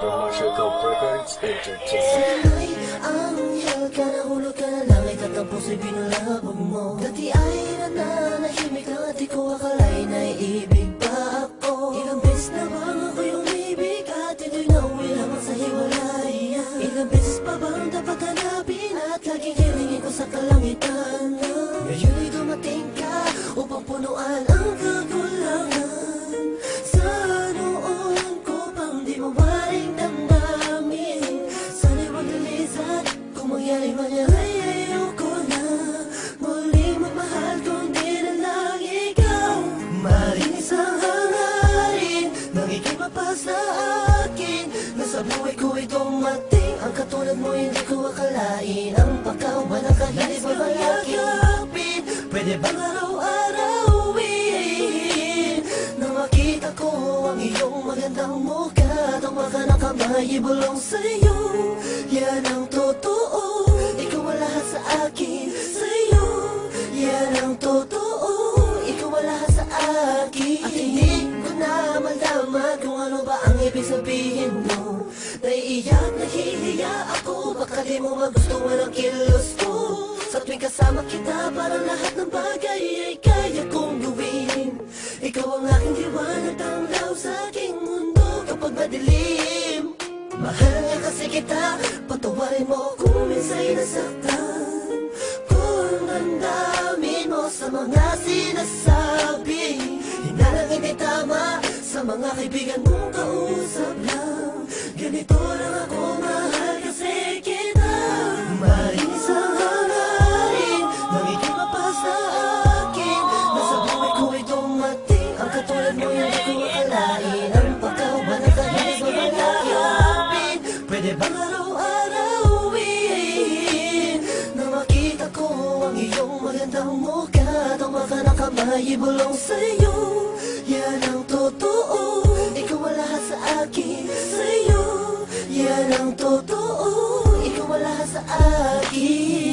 Commercial Corporate Entertainment. Sana'y anghel ka, nahulog ka na langit at ang puso'y binulabog mo. Dati ay nananahimik lang at di ko akalain na ibig pa ako. Ilang beses na bang ako'y umibig at ito'y nauwi lamang sa hiwalayan. Ilang beses pa bang dapat hanapin at laging hilingin ko sa kalangitan. Ngayon'y dumating ka upang punuan ang kagulangan. Sa noon ko pang di mawaring damdamin. Sana'y wag lilisan kung mangyari man yan ay ayoko na muling magmahal kundi na lang ikaw. Malinis ang hangarin nang ika'y mapa sa akin. Na sa buhay ko'y dumating ang katulad mo, hindi ko akalain. Ang pagkawa ng kahit pa bang yakapin, pwede bang araw-arawin na makita ko ang iyong magandang mukha. Tumaga ng kamay, ibulong sa'yo, yan ang totoo. Ikaw ang lahat sa akin, sa'yo, yan ang totoo. Ikaw ang lahat sa akin. At hindi ko na malaman kung ano ba ang ibig sabihin mo. Naiiyak, nahihiya ako, baka di mo magustuhan ang kilos ko. Sa tuwing kasama kita, parang lahat ng bagay ay kaya kong gawin. Ikaw ang aking liwanag, tanglaw sa aking mundo kapag madilim. Mahal niya kasi kita, patawarin mo kung minsa'y nasaktan. Kung damdamin mo sa mga sinasabi, hinalang hindi tama sa mga kaibigan mong kausap lang. Ganito lang ako, mahal kasi kita. Malinis ang hangarin nang ika'y mapa sa akin. Nasa buhay ko'y dumating ang katulad mo, hindi ko akalain. Ang pagkawa ng kahit pa bang yakapin, pwede bang araw-arawin na makita ko ang iyong magandang mukha. Tumaga ng kamay, ibulong sa'yo, yan ang totoo. Ikaw ang lahat sa akin, sa'yo, yan ang totoo. Ikaw ang lahat sa akin.